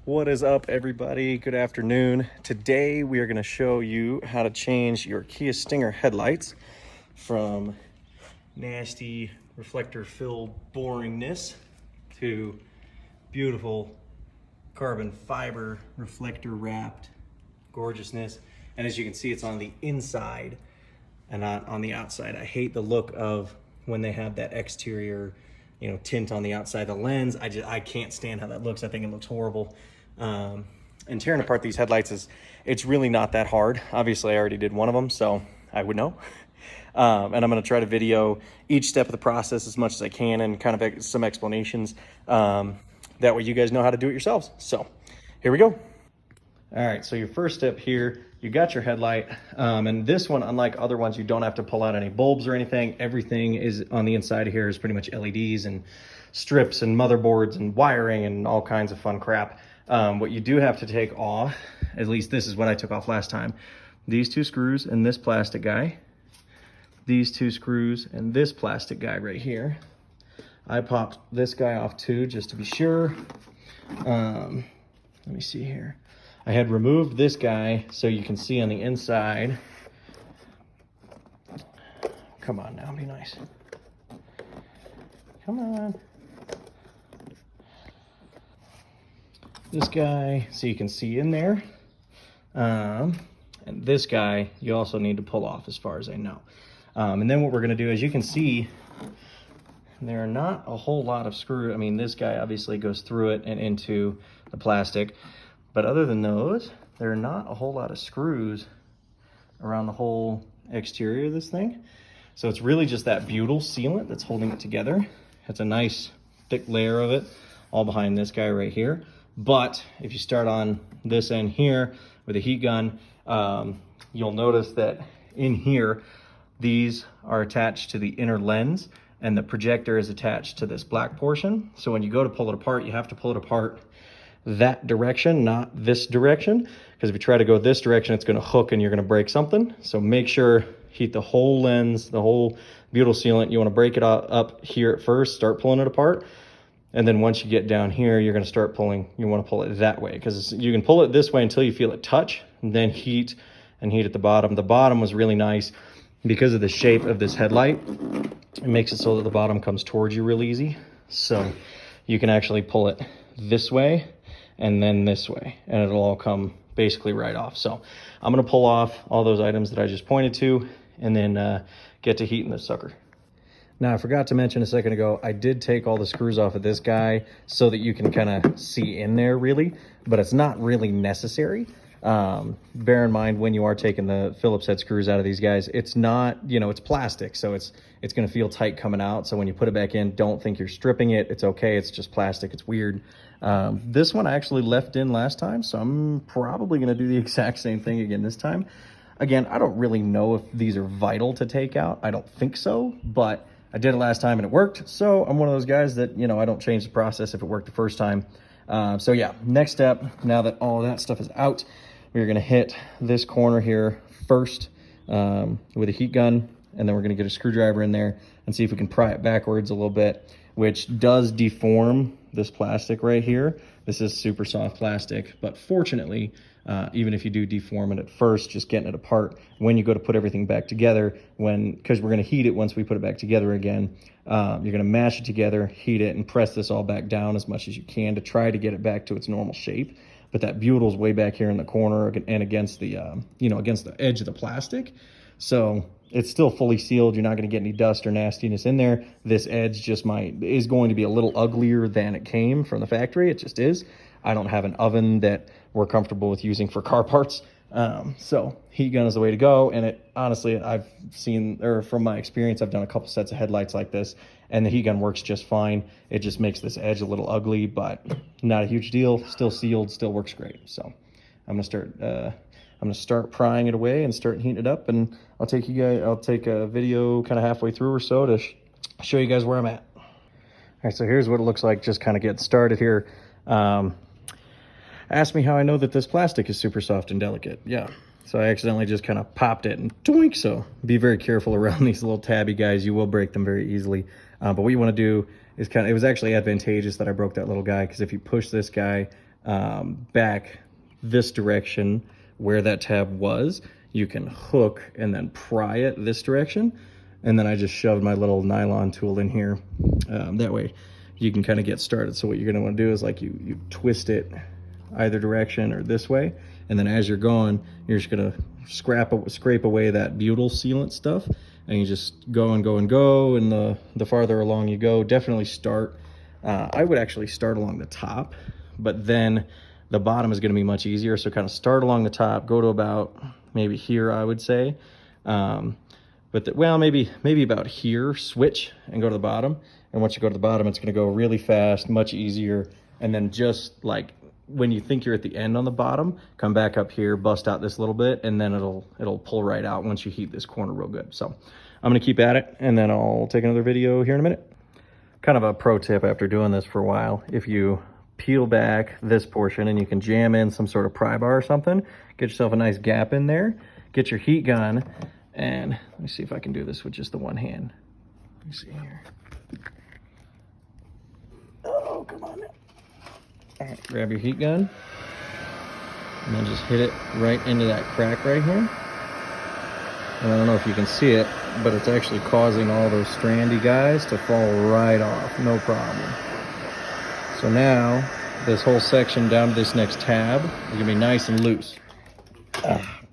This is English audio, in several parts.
What is up, everybody? Good afternoon. Today we are going to show you how to change your Kia Stinger headlights from nasty reflector filled boringness to beautiful carbon fiber reflector wrapped gorgeousness. And as you can see, it's on the inside and not on the outside. I hate the look of when they have that exterior, tint on the outside of the lens. I can't stand how that looks. I think it looks horrible. And tearing apart these headlights it's really not that hard. Obviously I already did one of them, so I would know. And I'm going to try to video each step of the process as much as I can and kind of some explanations. That way you guys know how to do it yourselves. So here we go. All right, so your first step here, you got your headlight, and this one, unlike other ones, you don't have to pull out any bulbs or anything. Everything is on the inside of here is pretty much LEDs and strips and motherboards and wiring and all kinds of fun crap. What you do have to take off, at least this is what I took off last time, these two screws and this plastic guy, these two screws and this plastic guy right here. I popped this guy off too, just to be sure. Let me see here. I had removed this guy so you can see on the inside. Come on now, be nice. Come on. This guy, so you can see in there. And this guy, you also need to pull off as far as I know. And then what we're gonna do, as you can see, there are not a whole lot of screws. I mean, this guy obviously goes through it and into the plastic. But other than those, there are not a whole lot of screws around the whole exterior of this thing. So it's really just that butyl sealant that's holding it together. It's a nice thick layer of it all behind this guy right here. But if you start on this end here with a heat gun, you'll notice that in here, these are attached to the inner lens and the projector is attached to this black portion. So when you go to pull it apart, you have to pull it apart that direction, not this direction, because if you try to go this direction, it's going to hook and you're going to break something. So make sure, heat the whole lens, the whole butyl sealant. You want to break it up here at first, start pulling it apart. And then once you get down here, you're going to start pulling, you want to pull it that way, because you can pull it this way until you feel it touch, and then heat and heat at the bottom. The bottom was really nice because of the shape of this headlight. It makes it so that the bottom comes towards you real easy. So you can actually pull it this way and then this way, and it'll all come basically right off. So I'm gonna pull off all those items that I just pointed to and then get to heating this sucker. Now, I forgot to mention a second ago, I did take all the screws off of this guy so that you can kind of see in there really, but it's not really necessary. Bear in mind when you are taking the Phillips head screws out of these guys, it's not, it's plastic, so it's going to feel tight coming out. So when you put it back in, don't think you're stripping it. It's okay. It's just plastic. It's weird. This one I actually left in last time, so I'm probably going to do the exact same thing again this time. Again, I don't really know if these are vital to take out. I don't think so, but I did it last time and it worked. So I'm one of those guys that, I don't change the process if it worked the first time. So yeah, next step, now that all of that stuff is out, we're going to hit this corner here first with a heat gun, and then we're going to get a screwdriver in there and see if we can pry it backwards a little bit, which does deform this plastic right here. This is super soft plastic, but fortunately, even if you do deform it at first, just getting it apart, when you go to put everything back together, because we're going to heat it once we put it back together again, you're going to mash it together, heat it, and press this all back down as much as you can to try to get it back to its normal shape. But that butyl's way back here in the corner and against the, against the edge of the plastic. So it's still fully sealed. You're not going to get any dust or nastiness in there. This edge is going to be a little uglier than it came from the factory. It just is. I don't have an oven that we're comfortable with using for car parts. So heat gun is the way to go. And it honestly, I've seen, or from my experience, I've done a couple sets of headlights like this, and the heat gun works just fine. It just makes this edge a little ugly, but not a huge deal. Still sealed, still works great. So I'm gonna start prying it away and start heating it up, and I'll take a video kind of halfway through or so to show you guys where I'm at. All right, so here's what it looks like just kind of getting started here. Ask me how I know that this plastic is super soft and delicate. Yeah, so I accidentally just kind of popped it and doink. So be very careful around these little tabby guys. You will break them very easily. But what you want to do is it was actually advantageous that I broke that little guy, because if you push this guy back this direction where that tab was, you can hook and then pry it this direction. And then I just shoved my little nylon tool in here. That way you can kind of get started. So what you're gonna wanna do is like you twist it either direction or this way. And then as you're going, you're just gonna scrape away that butyl sealant stuff. And you just go and go and go. And the farther along you go, definitely start. I would actually start along the top, but then the bottom is gonna be much easier. So kind of start along the top, go to about maybe here, I would say. Well, maybe about here, switch and go to the bottom. And once you go to the bottom, it's gonna go really fast, much easier. And then just like when you think you're at the end on the bottom, come back up here, bust out this little bit, and then it'll pull right out once you heat this corner real good. So I'm gonna keep at it, and then I'll take another video here in a minute. Kind of a pro tip after doing this for a while, if you peel back this portion and you can jam in some sort of pry bar or something, get yourself a nice gap in there, get your heat gun, and let me see if I can do this with just the one hand. Let me see here. Oh, come on now. All right, grab your heat gun, and then just hit it right into that crack right here. And I don't know if you can see it, but it's actually causing all those strandy guys to fall right off, no problem. So now, this whole section down to this next tab is gonna be nice and loose.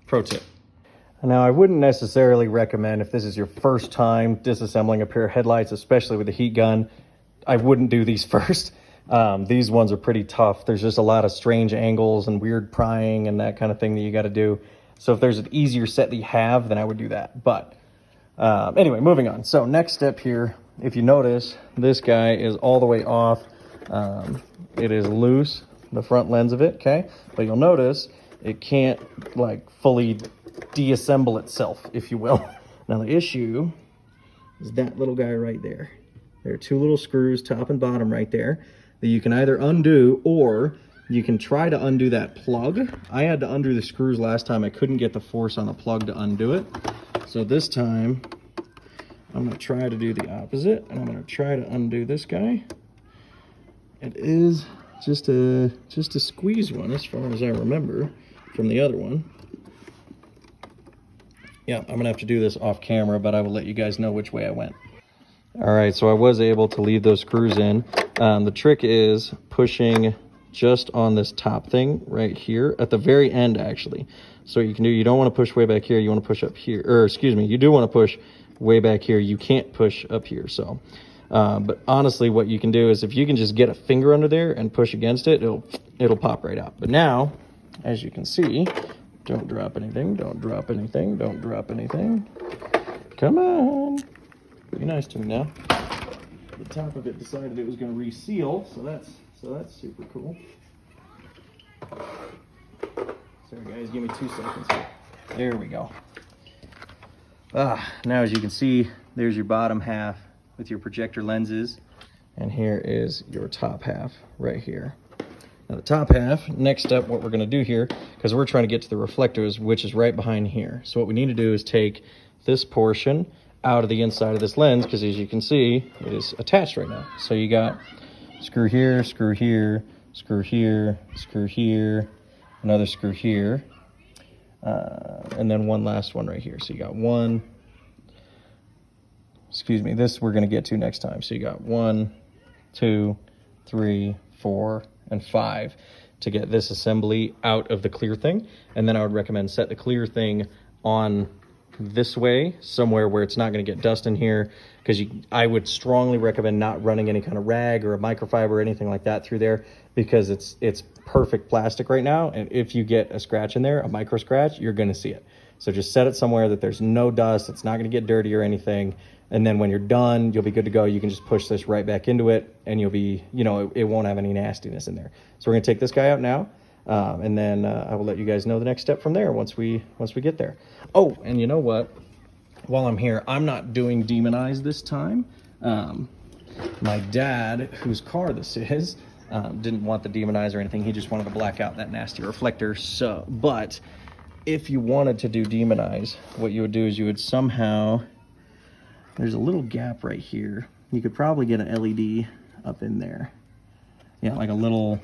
Pro tip. Now, I wouldn't necessarily recommend, if this is your first time disassembling a pair of headlights, especially with a heat gun, I wouldn't do these first. These ones are pretty tough. There's just a lot of strange angles and weird prying and that kind of thing that you gotta do. So if there's an easier set that you have, then I would do that. But anyway, moving on. So next step here, if you notice, this guy is all the way off. It is loose, the front lens of it, okay? But you'll notice it can't like fully deassemble itself, if you will. Now the issue is that little guy right there. There are two little screws, top and bottom right there, that you can either undo, or you can try to undo that plug. I had to undo the screws last time. I couldn't get the force on the plug to undo it. So this time, I'm gonna try to do the opposite, and I'm gonna try to undo this guy. It is just a squeeze one, as far as I remember from the other one. Yeah, I'm gonna have to do this off camera, but I will let you guys know which way I went. All right, so I was able to leave those screws in. The trick is pushing just on this top thing right here at the very end, actually. So what you can do, you don't want to push way back here, you want to push up here, or excuse me, you do want to push way back here. You can't push up here. So but honestly, what you can do is if you can just get a finger under there and push against it, it'll pop right out. But now, as you can see, don't drop anything, don't drop anything, don't drop anything. Come on, be nice to me now. The top of it decided it was going to reseal, so that's super cool. Sorry guys, give me 2 seconds here. There we go. Now as you can see, there's your bottom half with your projector lenses, and here is your top half right here. Now the top half, next up, what we're going to do here, because we're trying to get to the reflectors, which is right behind here. So what we need to do is take this portion out of the inside of this lens, because as you can see, it is attached right now. So you got screw here, screw here, screw here, screw here, another screw here, and then one last one right here. So you got one, excuse me, this we're going to get to next time. So you got 1, 2, 3, 4, and 5 to get this assembly out of the clear thing. And then I would recommend set the clear thing on this way, somewhere where it's not going to get dust in here, because I would strongly recommend not running any kind of rag or a microfiber or anything like that through there, because it's perfect plastic right now, and if you get a scratch in there, a micro scratch, you're going to see it. So just set it somewhere that there's no dust, it's not going to get dirty or anything, and then when you're done, you'll be good to go. You can just push this right back into it, and you'll be, it won't have any nastiness in there. So we're going to take this guy out now. And then I will let you guys know the next step from there once we get there. Oh, and you know what? While I'm here, I'm not doing Demonize this time. My dad, whose car this is, didn't want the Demonize or anything. He just wanted to black out that nasty reflector. So, but if you wanted to do Demonize, what you would do is you would somehow, there's a little gap right here. You could probably get an LED up in there. Yeah, like a little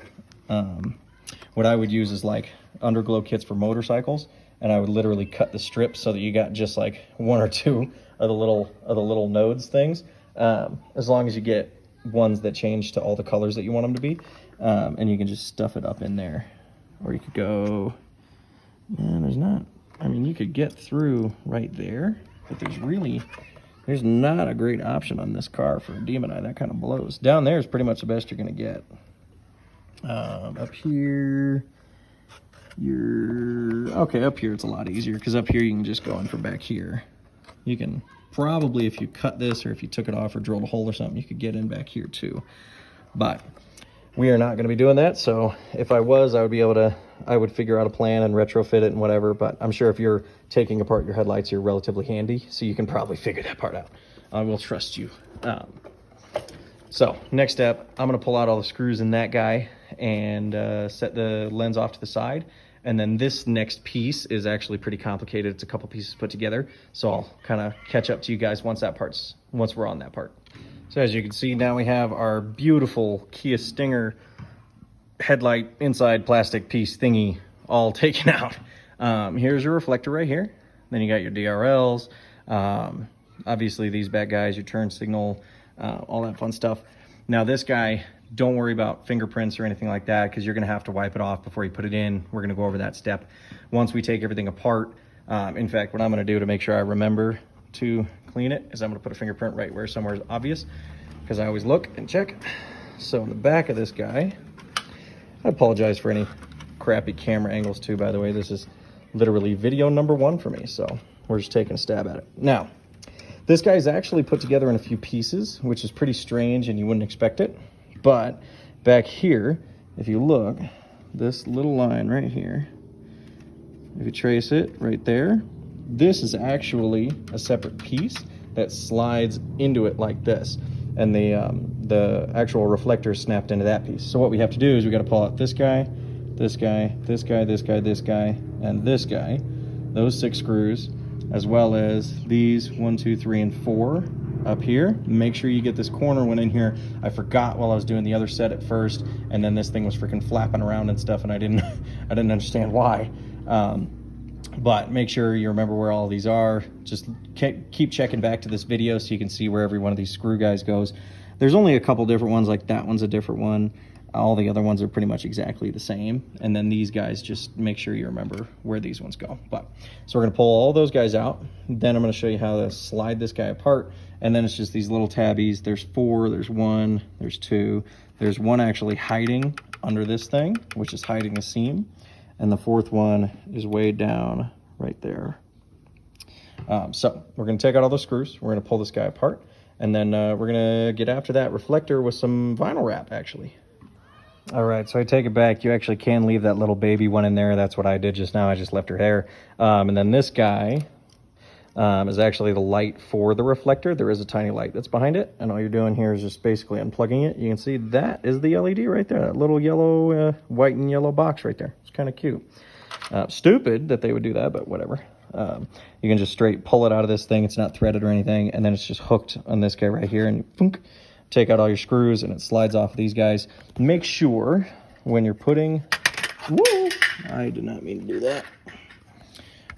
what I would use is like underglow kits for motorcycles, and I would literally cut the strips so that you got just like one or two of the little nodes things, as long as you get ones that change to all the colors that you want them to be, and you can just stuff it up in there. Or you could go, man, there's not, I mean, you could get through right there, but there's not a great option on this car for a demon eye. That kind of blows. Down there is pretty much the best you're gonna get. Up here, up here it's a lot easier, because up here you can just go in from back here. You can probably, if you cut this or if you took it off or drilled a hole or something, you could get in back here too. But we are not going to be doing that, so if I was, I would figure out a plan and retrofit it and whatever, but I'm sure if you're taking apart your headlights, you're relatively handy, so you can probably figure that part out. I will trust you. So next step, I'm going to pull out all the screws in that guy and set the lens off to the side. And then this next piece is actually pretty complicated. It's a couple pieces put together, so I'll kind of catch up to you guys once we're on that part. So as you can see, now we have our beautiful Kia Stinger headlight inside plastic piece thingy all taken out. Here's your reflector right here. Then you got your DRLs, obviously these bad guys, your turn signal, all that fun stuff. Now this guy, don't worry about fingerprints or anything like that, because you're going to have to wipe it off before you put it in. We're going to go over that step once we take everything apart. In fact, what I'm going to do to make sure I remember to clean it is I'm going to put a fingerprint right where somewhere is obvious, because I always look and check. So in the back of this guy, I apologize for any crappy camera angles too, by the way. This is literally video number 1 for me, so we're just taking a stab at it. Now, this guy is actually put together in a few pieces, which is pretty strange and you wouldn't expect it. But back here, if you look, this little line right here, if you trace it right there, this is actually a separate piece that slides into it like this. And the actual reflector is snapped into that piece. So what we have to do is we got to pull out this guy, this guy, this guy, this guy, this guy, and this guy, those 6 screws, as well as these 1, 2, 3, and 4 up here. Make sure you get this corner one in here. I forgot while I was doing the other set at first, and then this thing was freaking flapping around and stuff, and I didn't understand why. But make sure you remember where all these are. Just keep checking back to this video so you can see where every one of these screw guys goes. There's only a couple different ones, like that one's a different one. All the other ones are pretty much exactly the same. And then these guys, just make sure you remember where these ones go. But so we're gonna pull all those guys out. Then I'm gonna show you how to slide this guy apart. And then it's just these little tabbies. There's 4, there's 1, there's 2. There's one actually hiding under this thing, which is hiding a seam. And the 4th one is way down right there. So we're gonna take out all those screws. We're gonna pull this guy apart. And then we're gonna get after that reflector with some vinyl wrap, actually. All right, so I take it back. You actually can leave that little baby one in there. That's what I did just now. I just left her hair. And then this guy is actually the light for the reflector. There is a tiny light that's behind it. And all you're doing here is just basically unplugging it. You can see that is the LED right there. That little yellow, white and yellow box right there. It's kind of cute. Stupid that they would do that, but whatever. You can just straight pull it out of this thing. It's not threaded or anything. And then it's just hooked on this guy right here. And boom, take out all your screws and it slides off of these guys. Make sure when you're putting, whoa, I did not mean to do that.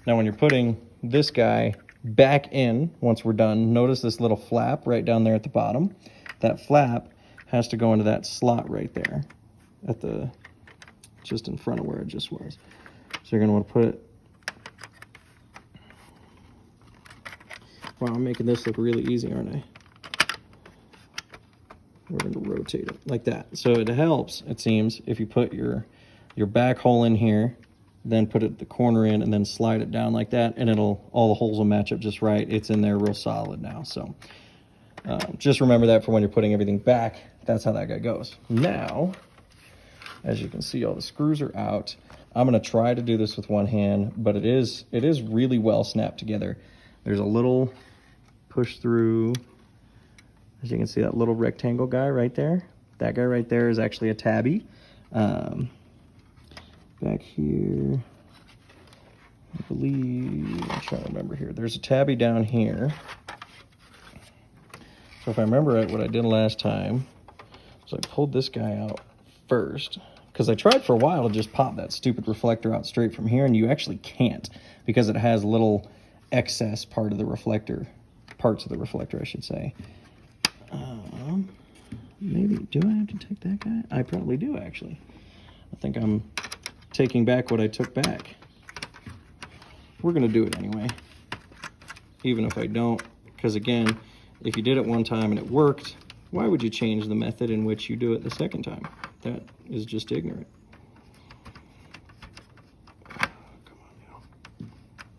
Now when you're putting this guy back in, once we're done, notice this little flap right down there at the bottom. That flap has to go into that slot right there at the, just in front of where it just was. So you're gonna want to put it, wow, I'm making this look really easy, aren't I? We're going to rotate it like that. So it helps, it seems, if you put your back hole in here, then put it the corner in, and then slide it down like that, and all the holes will match up just right. It's in there real solid now. So just remember that for when you're putting everything back. That's how that guy goes. Now, as you can see, all the screws are out. I'm going to try to do this with one hand, but it is really well snapped together. There's a little push through. As you can see, that little rectangle guy right there. That guy right there is actually a tabby. Back here, I believe, I'm trying to remember here. There's a tabby down here. So if I remember right, what I did last time was I pulled this guy out first, because I tried for a while to just pop that stupid reflector out straight from here, and you actually can't because it has little excess parts of the reflector, I should say. Maybe, do I have to take that guy? I probably do, actually. I think I'm taking back what I took back. We're going to do it anyway, even if I don't, because again, if you did it one time and it worked, why would you change the method in which you do it the second time? That is just ignorant. Come on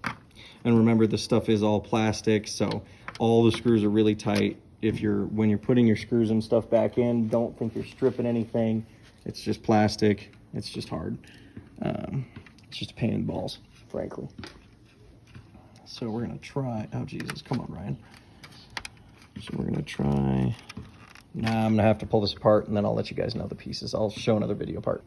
now. And remember, this stuff is all plastic, so all the screws are really tight. When you're putting your screws and stuff back in, don't think you're stripping anything. It's just plastic. It's just hard. It's just a pain in the balls, frankly. So we're gonna try, oh Jesus, come on, Ryan. So we're gonna try, nah, I'm gonna have to pull this apart and then I'll let you guys know the pieces. I'll show another video part.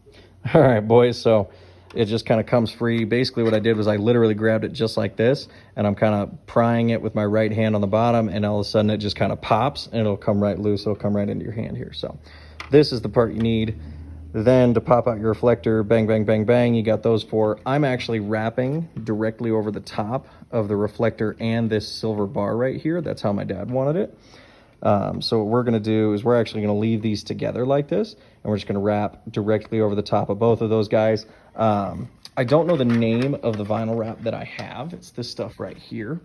All right, boys, so it just kind of comes free. Basically what I did was I literally grabbed it just like this, and I'm kind of prying it with my right hand on the bottom, and all of a sudden it just kind of pops and it'll come right loose. It'll come right into your hand here. So this is the part you need. Then to pop out your reflector, bang, bang, bang, bang, you got those four. I'm actually wrapping directly over the top of the reflector and this silver bar right here. That's how my dad wanted it. So what we're gonna do is we're actually gonna leave these together like this, and we're just gonna wrap directly over the top of both of those guys. I don't know the name of the vinyl wrap that I have. It's this stuff right here.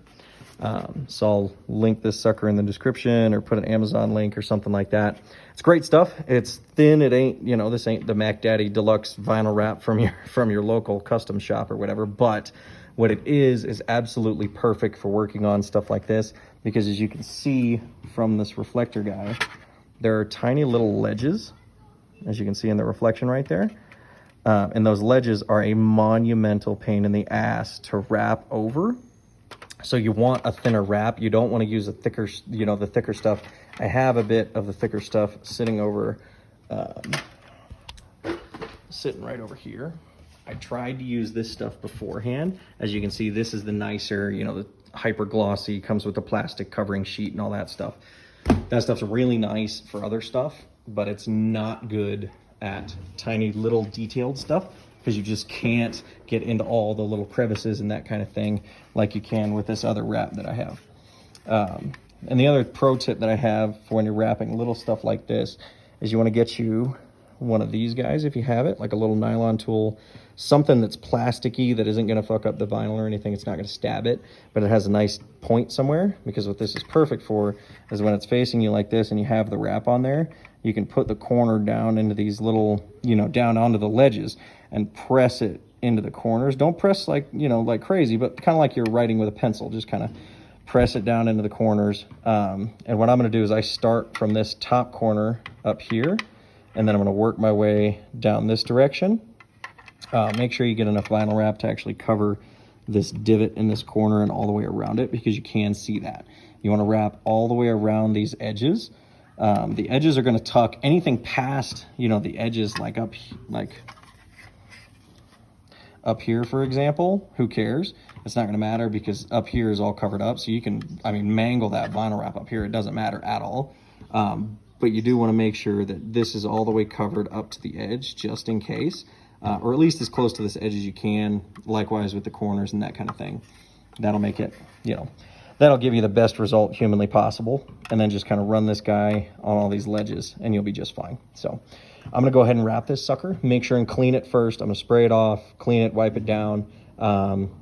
So I'll link this sucker in the description or put an Amazon link or something like that. It's great stuff. It's thin. It ain't, you know, this ain't the Mac Daddy Deluxe vinyl wrap from your local custom shop or whatever, but what it is absolutely perfect for working on stuff like this, because as you can see from this reflector guy, there are tiny little ledges, as you can see in the reflection right there. And those ledges are a monumental pain in the ass to wrap over. So you want a thinner wrap. You don't want to use a thicker, you know, the thicker stuff. I have a bit of the thicker stuff sitting over, sitting right over here. I tried to use this stuff beforehand. As you can see, this is the nicer, you know, the hyper glossy, comes with the plastic covering sheet and all that stuff. That stuff's really nice for other stuff, but it's not good at tiny little detailed stuff, because you just can't get into all the little crevices and that kind of thing like you can with this other wrap that I have. And the other pro tip that I have for when you're wrapping little stuff like this is you want to get you one of these guys, if you have it, like a little nylon tool, something that's plasticky that isn't going to fuck up the vinyl or anything. It's not going to stab it, but it has a nice point somewhere, because what this is perfect for is when it's facing you like this and you have the wrap on there, you can put the corner down into these little, you know, down onto the ledges and press it into the corners. Don't press like, you know, like crazy, but kind of like you're writing with a pencil. Just kind of press it down into the corners. And what I'm going to do is I start from this top corner up here, and then I'm going to work my way down this direction. Make sure you get enough vinyl wrap to actually cover this divot in this corner and all the way around it, because you can see that. You want to wrap all the way around these edges. The edges are going to tuck anything past, you know, the edges, like up here, for example. Who cares? It's not going to matter, because up here is all covered up. So you can, I mean, mangle that vinyl wrap up here. It doesn't matter at all. But you do want to make sure that this is all the way covered up to the edge, just in case, or at least as close to this edge as you can. Likewise with the corners and that kind of thing. That'll make it, you know, that'll give you the best result humanly possible. And then just kind of run this guy on all these ledges and you'll be just fine. So I'm gonna go ahead and wrap this sucker. Make sure and clean it first. I'm gonna spray it off, clean it, wipe it down.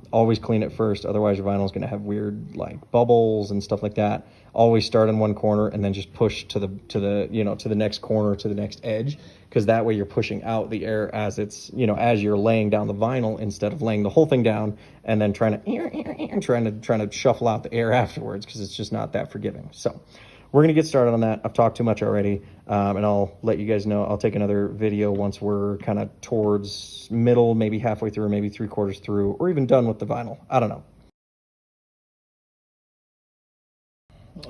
Always clean it first, otherwise your vinyl is gonna have weird like bubbles and stuff like that. Always start in one corner and then just push to the you know, to the next corner, to the next edge, because that way you're pushing out the air as it's, you know, as you're laying down the vinyl, instead of laying the whole thing down and then trying to shuffle out the air afterwards, because it's just not that forgiving. So we're gonna get started on that. I've talked too much already, and I'll let you guys know. I'll take another video once we're kind of towards middle, maybe halfway through, maybe 3/4 through, or even done with the vinyl. I don't know.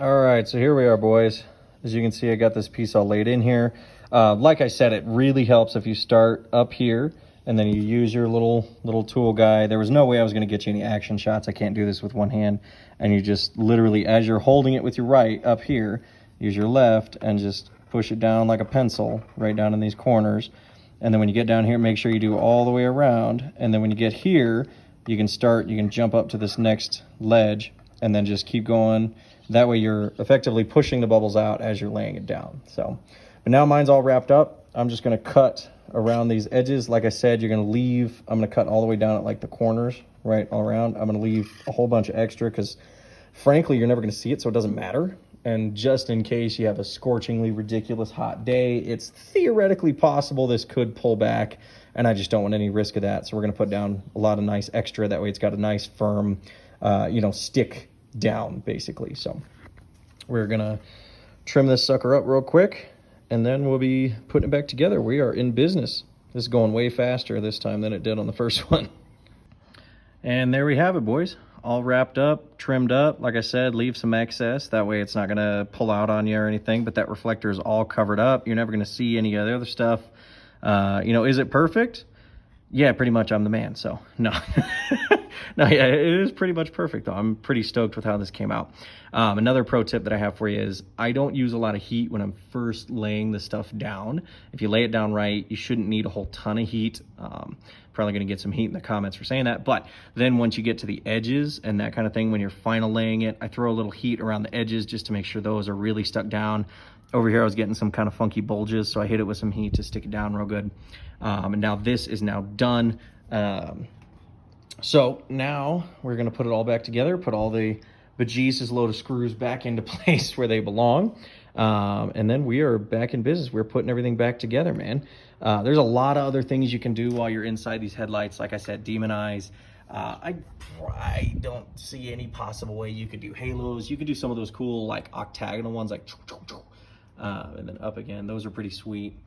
All right, so here we are, boys. As you can see, I got this piece all laid in here. Like I said, it really helps if you start up here and then you use your little tool guy. There was no way I was going to get you any action shots. I can't do this with one hand. And you just literally, as you're holding it with your right up here, use your left and just push it down like a pencil right down in these corners. And then when you get down here, make sure you do all the way around. And then when you get here, you can jump up to this next ledge and then just keep going. That way you're effectively pushing the bubbles out as you're laying it down. So, but now mine's all wrapped up. I'm just gonna cut around these edges. Like I said, I'm gonna cut all the way down at like the corners, right all around. I'm gonna leave a whole bunch of extra because frankly, you're never gonna see it, so it doesn't matter. And just in case you have a scorchingly ridiculous hot day, it's theoretically possible this could pull back, and I just don't want any risk of that. So we're gonna put down a lot of nice extra. That way it's got a nice firm, stick down basically. So we're gonna trim this sucker up real quick, and then we'll be putting it back together. We are in business. This is going way faster this time than it did on the first one. And there we have it, boys. All wrapped up, trimmed up. Like I said, leave some excess. That way it's not gonna pull out on you or anything, but that reflector is all covered up. You're never gonna see any of the other stuff. Is it perfect? Yeah, pretty much I'm the man, so no. No, yeah, it is pretty much perfect though. I'm pretty stoked with how this came out. Another pro tip that I have for you is I don't use a lot of heat when I'm first laying the stuff down. If you lay it down right, you shouldn't need a whole ton of heat. Probably gonna get some heat in the comments for saying that, but then once you get to the edges and that kind of thing, when you're final laying it, I throw a little heat around the edges just to make sure those are really stuck down. Over here I was getting some kind of funky bulges, so I hit it with some heat to stick it down real good. And now this is now done. So now we're gonna put it all back together, put all the bejesus load of screws back into place where they belong. And then we are back in business. We're putting everything back together, man. There's a lot of other things you can do while you're inside these headlights. Like I said, demonize. I don't see any possible way you could do halos. You could do some of those cool like octagonal ones, like and then up again. Those are pretty sweet.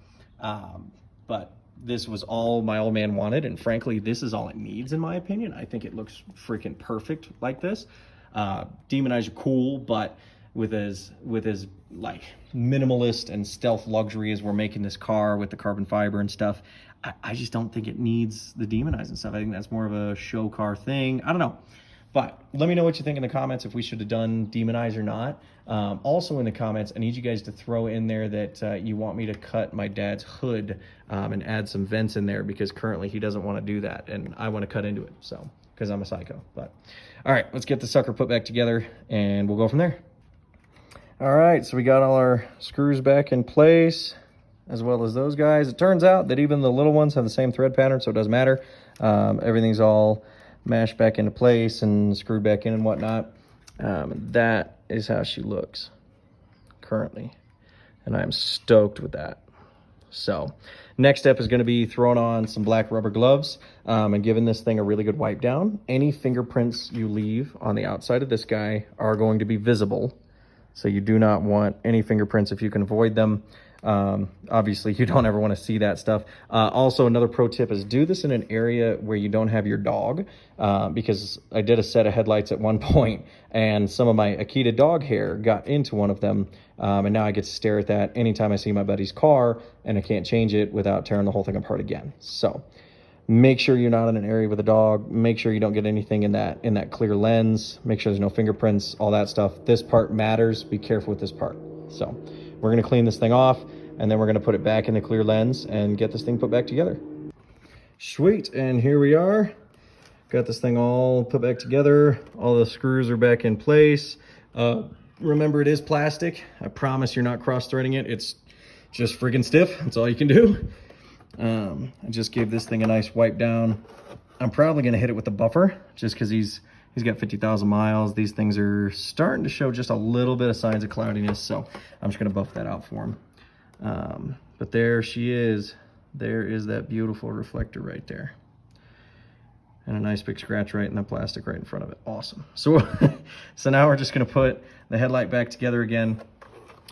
But this was all my old man wanted, and frankly, this is all it needs in my opinion. I think it looks freaking perfect like this. Demonize are cool, but with as like minimalist and stealth luxury as we're making this car with the carbon fiber and stuff, I just don't think it needs the demonize and stuff. I think that's more of a show car thing. I don't know. But let me know what you think in the comments if we should have done demonize or not. Also in the comments, I need you guys to throw in there that you want me to cut my dad's hood and add some vents in there, because currently he doesn't want to do that and I want to cut into it, so because I'm a psycho. But all right, let's get the sucker put back together and we'll go from there. All right, so we got all our screws back in place, as well as those guys. It turns out that even the little ones have the same thread pattern, so it doesn't matter. Everything's all mashed back into place and screwed back in and whatnot. That is how she looks currently, and I'm stoked with that. So next step is going to be throwing on some black rubber gloves and giving this thing a really good wipe down. Any fingerprints you leave on the outside of this guy are going to be visible, so you do not want any fingerprints if you can avoid them. Obviously you don't ever want to see that stuff. Also, another pro tip is do this in an area where you don't have your dog, because I did a set of headlights at one point and some of my Akita dog hair got into one of them, and now I get to stare at that anytime I see my buddy's car, and I can't change it without tearing the whole thing apart again. So make sure you're not in an area with a dog. Make sure you don't get anything in that clear lens. Make sure there's no fingerprints, all that stuff. This part matters. Be careful with this part. So we're going to clean this thing off, and then we're going to put it back in the clear lens and get this thing put back together. Sweet, and here we are. Got this thing all put back together. All the screws are back in place. Remember, it is plastic. I promise you're not cross-threading it. It's just friggin' stiff. That's all you can do. I just gave this thing a nice wipe down. I'm probably going to hit it with the buffer just because he's got 50,000 miles. These things are starting to show just a little bit of signs of cloudiness, so I'm just going to buff that out for him. But there she is. There is that beautiful reflector right there. And a nice big scratch right in the plastic right in front of it. Awesome. So, so now we're just going to put the headlight back together again.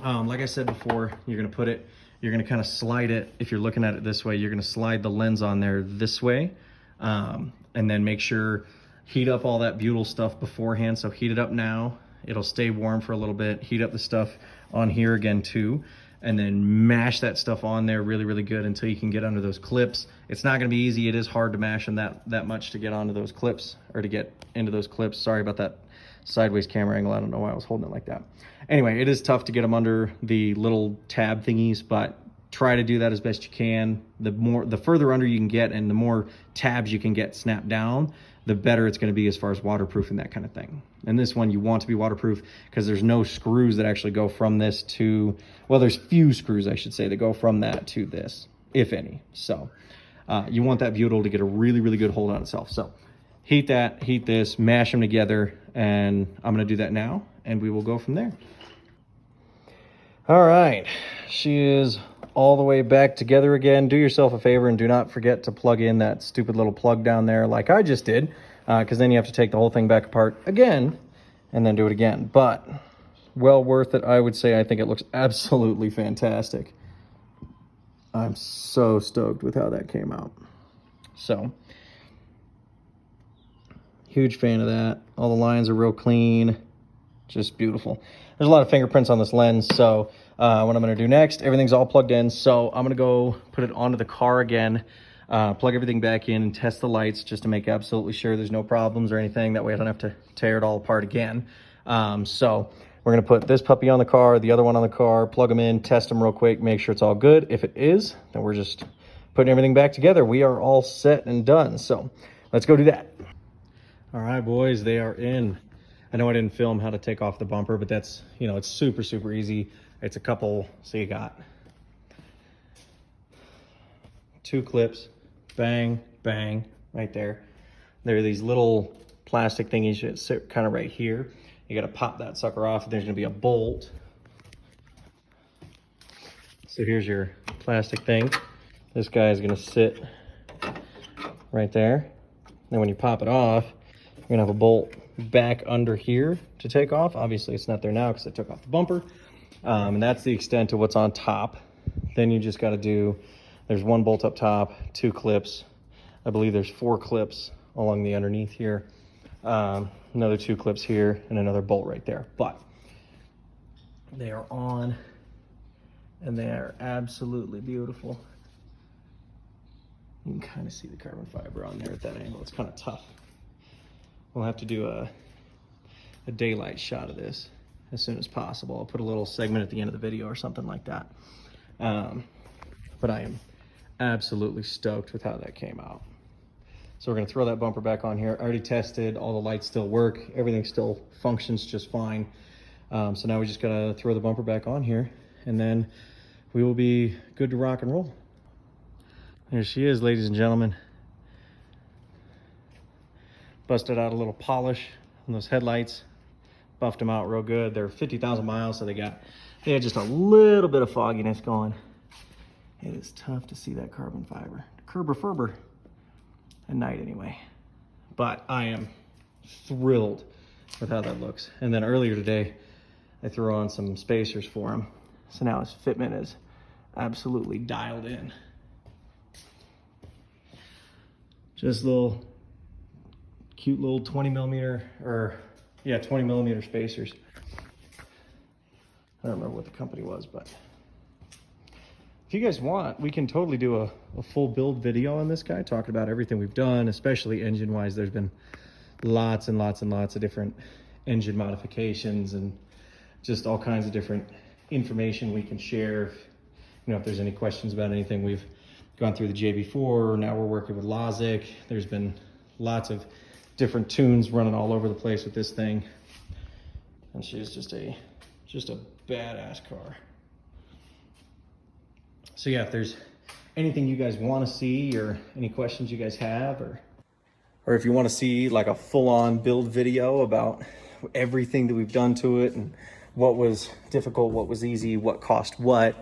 Like I said before, you're going to kind of slide it. If you're looking at it this way, you're going to slide the lens on there this way, and then make sure heat up all that butyl stuff beforehand. So heat it up now. It'll stay warm for a little bit. Heat up the stuff on here again too, and then mash that stuff on there really, really good until you can get under those clips. It's not going to be easy. It is hard to mash them that much to get onto those clips, or to get into those clips. Sorry about that sideways camera angle. I don't know why I was holding it like that. Anyway, it is tough to get them under the little tab thingies, but try to do that as best you can. The further under you can get and the more tabs you can get snapped down, the better it's going to be as far as waterproof and that kind of thing. And this one you want to be waterproof because there's no screws that actually go from this to, well, there's few screws, I should say, that go from that to this, if any. So you want that butyl to get a really, really good hold on itself. So heat that, heat this, mash them together, and I'm going to do that now, and we will go from there. All right, she is all the way back together again. Do yourself a favor and do not forget to plug in that stupid little plug down there like I just did, because then you have to take the whole thing back apart again and then do it again. But well worth it, I would say. I think it looks absolutely fantastic. I'm so stoked with how that came out. So, huge fan of that. All the lines are real clean, just beautiful. There's a lot of fingerprints on this lens, so what I'm going to do next, everything's all plugged in, so I'm going to go put it onto the car again, plug everything back in and test the lights just to make absolutely sure there's no problems or anything. That way I don't have to tear it all apart again. So we're going to put this puppy on the car, the other one on the car, plug them in, test them real quick, make sure it's all good. If it is, then we're just putting everything back together. We are all set and done, so let's go do that. All right, boys, they are in. I know I didn't film how to take off the bumper, but that's, you know, it's super, super easy. It's a couple, so you got 2 clips, bang, bang, right there. There are these little plastic thingies that sit kind of right here. You got to pop that sucker off, and there's going to be a bolt. So here's your plastic thing. This guy is going to sit right there. Then when you pop it off, you're going to have a bolt back under here to take off. Obviously it's not there now because I took off the bumper, and that's the extent of what's on top. Then you just got to do, there's 1 bolt up top, 2 clips, I believe there's 4 clips along the underneath here, another 2 clips here, and another bolt right there. But they are on and they are absolutely beautiful. You can kind of see the carbon fiber on there at that angle. It's kind of tough. We'll have to do a daylight shot of this as soon as possible. I'll put a little segment at the end of the video or something like that. But I am absolutely stoked with how that came out. So we're gonna throw that bumper back on here. I already tested, all the lights still work. Everything still functions just fine. So now we just gotta throw the bumper back on here, and then we will be good to rock and roll. There she is, ladies and gentlemen. Busted out a little polish on those headlights, buffed them out real good. They're 50,000 miles, so they had just a little bit of fogginess going. It is tough to see that carbon fiber, Kerber Ferber, at night anyway. But I am thrilled with how that looks. And then earlier today, I threw on some spacers for him. So now his fitment is absolutely dialed in. Just little cute little 20 millimeter spacers. I don't remember what the company was, but if you guys want, we can totally do a full build video on this guy, talking about everything we've done, especially engine wise. There's been lots and lots and lots of different engine modifications and just all kinds of different information we can share. You know, if there's any questions about anything, we've gone through the JB4, now we're working with Logic. There's been lots of different tunes running all over the place with this thing. And she's just a badass car. So yeah, if there's anything you guys want to see or any questions you guys have, or if you want to see like a full-on build video about everything that we've done to it and what was difficult, what was easy, what cost what,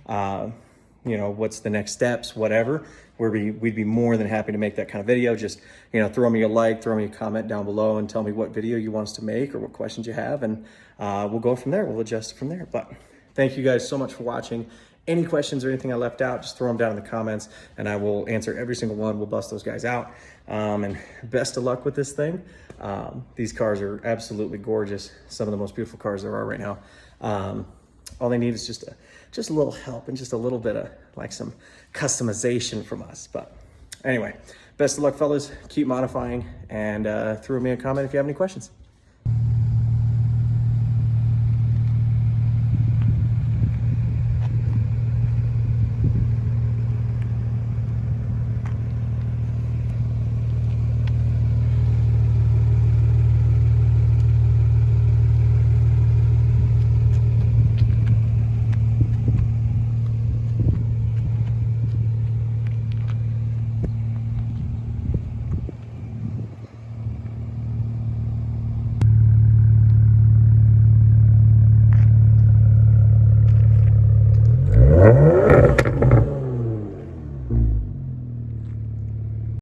you know, what's the next steps, whatever, we'd be more than happy to make that kind of video. Just, you know, throw me a like, throw me a comment down below and tell me what video you want us to make or what questions you have, and we'll go from there. We'll adjust from there. But thank you guys so much for watching. Any questions or anything I left out, just throw them down in the comments and I will answer every single one. We'll bust those guys out. And best of luck with this thing. These cars are absolutely gorgeous. Some of the most beautiful cars there are right now. All they need is just a little help and just a little bit of like some customization from us. But anyway, best of luck, fellas. Keep modifying, and throw me a comment if you have any questions.